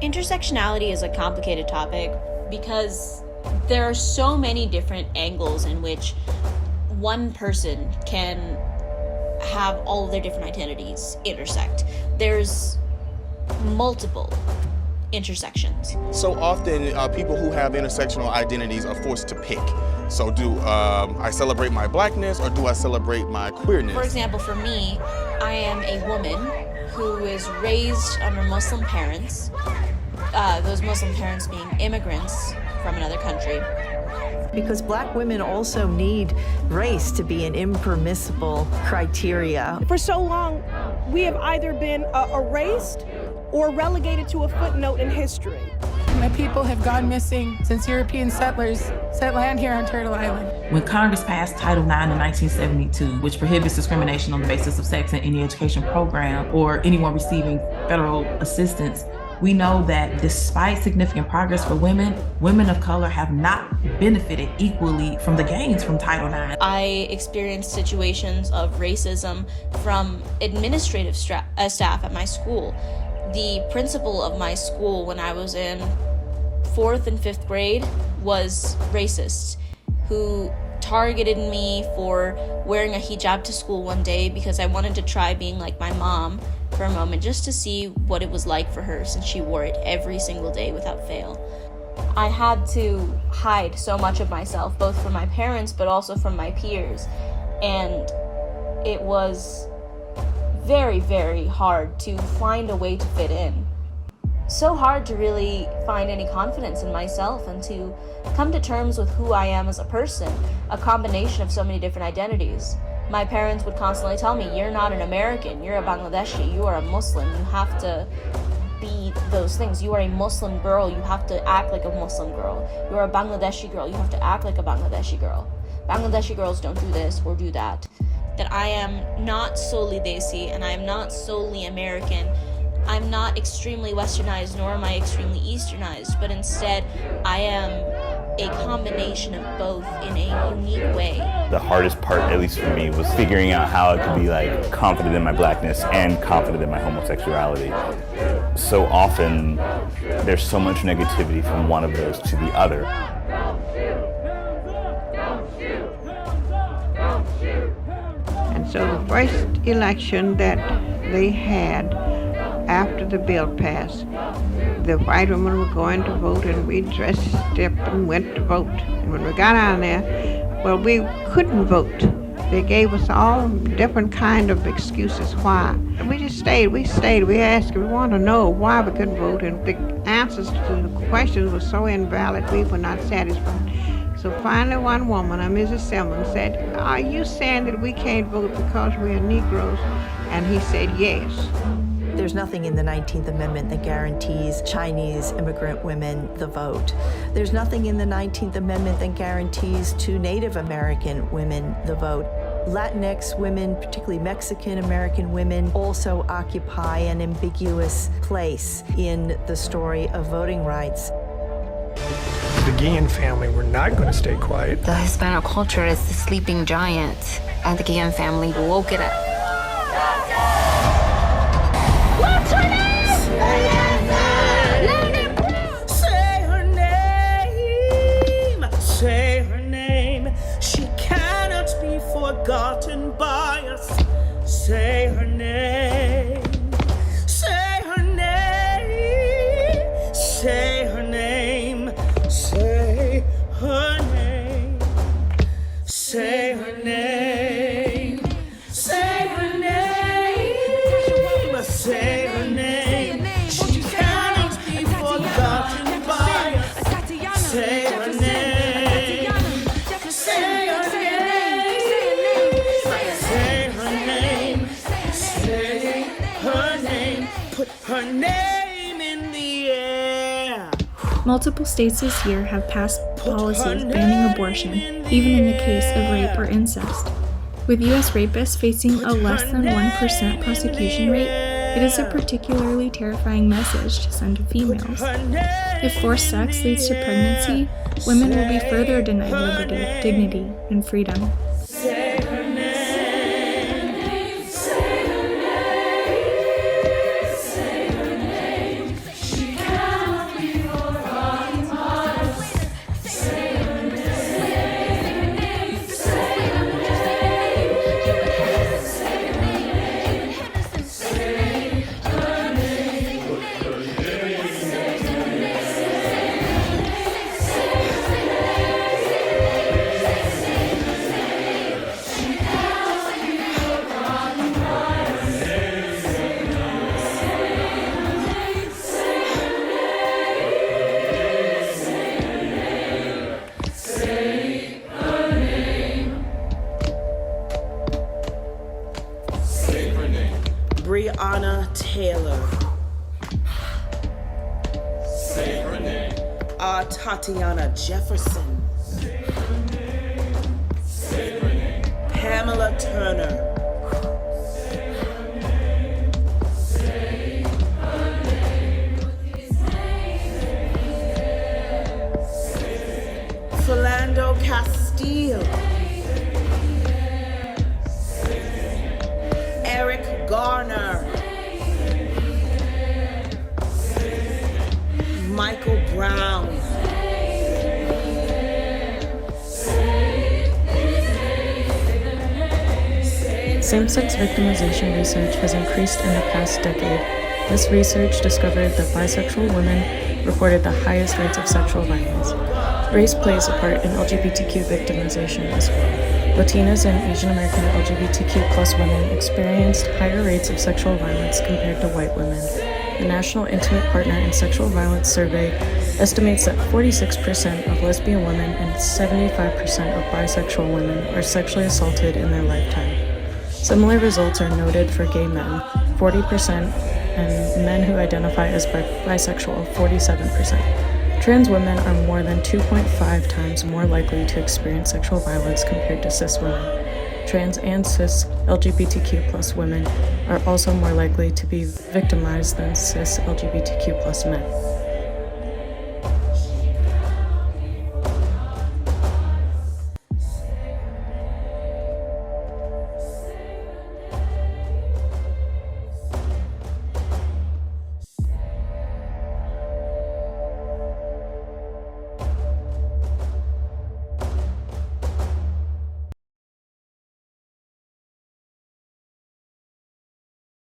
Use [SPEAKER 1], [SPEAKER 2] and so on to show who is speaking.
[SPEAKER 1] Intersectionality is a complicated topic because there are so many different angles in which one person can have all of their different identities intersect. There's multiple intersections.
[SPEAKER 2] So often people who have intersectional identities are forced to pick. So do I celebrate my blackness or do I celebrate my queerness?
[SPEAKER 1] For example, for me, I am a woman who is raised under Muslim parents, those Muslim parents being immigrants from another country.
[SPEAKER 3] Because black women also need race to be an impermissible criteria.
[SPEAKER 4] For so long, we have either been erased or relegated to a footnote in history.
[SPEAKER 5] My people have gone missing since European settlers set land here on Turtle Island.
[SPEAKER 6] When Congress passed Title IX in 1972, which prohibits discrimination on the basis of sex in any education program or anyone receiving federal assistance, we know that despite significant progress for women, women of color have not benefited equally from the gains from Title IX.
[SPEAKER 1] I experienced situations of racism from administrative staff at my school. The principal of my school when I was in 4th and 5th grade was racist, who targeted me for wearing a hijab to school one day because I wanted to try being like my mom for a moment, just to see what it was like for her since she wore it every single day without fail. I had to hide so much of myself, both from my parents but also from my peers, and it was very, very hard to find a way to fit in. So hard to really find any confidence in myself and to come to terms with who I am as a person, a combination of so many different identities. My parents would constantly tell me, you're not an American, you're a Bangladeshi, you are a Muslim, you have to be those things. You are a Muslim girl, you have to act like a Muslim girl. You are a Bangladeshi girl, you have to act like a Bangladeshi girl. Bangladeshi girls don't do this or do that. That I am not solely Desi and I am not solely American. I'm not extremely westernized, nor am I extremely easternized, but instead I am a combination of both in a unique way.
[SPEAKER 7] The hardest part, at least for me, was figuring out how I could be like confident in my blackness and confident in my homosexuality. So often there's so much negativity from one of those to the other.
[SPEAKER 8] And so the first election that they had after the bill passed, the white women were going to vote and we dressed up and went to vote. And when we got out there, well, we couldn't vote. They gave us all different kind of excuses why. And we just stayed, we asked, we wanted to know why we couldn't vote, and the answers to the questions were so invalid, we were not satisfied. So finally one woman, Mrs. Simmons, said, are you saying that we can't vote because we are Negroes? And he said, yes.
[SPEAKER 3] There's nothing in the 19th Amendment that guarantees Chinese immigrant women the vote. There's nothing in the 19th Amendment that guarantees to Native American women the vote. Latinx women, particularly Mexican American women, also occupy an ambiguous place in the story of voting rights.
[SPEAKER 9] The Guillen family were not going to stay quiet.
[SPEAKER 10] The Hispanic culture is the sleeping giant, and the Guillen family woke it up.
[SPEAKER 4] What's her name?
[SPEAKER 11] Say her name. Say her name. She cannot be forgotten by us. Say her name. Say her name. Say her name. Say her name. Say her name. Say her name. Say her name. She cannot be forgotten by us. Say her name. Say her name. Say her name. Say her name. Put her name in the air.
[SPEAKER 12] Multiple states this year have passed policies banning abortion, even in the case of rape or incest. With U.S. rapists facing a less than 1% prosecution rate, it is a particularly terrifying message to send to females. If forced sex leads to pregnancy, women will be further denied liberty, dignity, and freedom.
[SPEAKER 11] Say her name. Say her name. Say her name. She can Tatiana Jefferson, Pamela Turner, Philando Castile, Eric Garner, Michael Brown,
[SPEAKER 13] Same-sex victimization research has increased in the past decade. This research discovered that bisexual women reported the highest rates of sexual violence. Race plays a part in LGBTQ victimization as well. Latinas and Asian American LGBTQ+ women experienced higher rates of sexual violence compared to white women. The National Intimate Partner in Sexual Violence Survey estimates that 46% of lesbian women and 75% of bisexual women are sexually assaulted in their lifetime. Similar results are noted for gay men, 40%, and men who identify as bisexual, 47%. Trans women are more than 2.5 times more likely to experience sexual violence compared to cis women. Trans and cis LGBTQ+ women are also more likely to be victimized than cis LGBTQ+ men.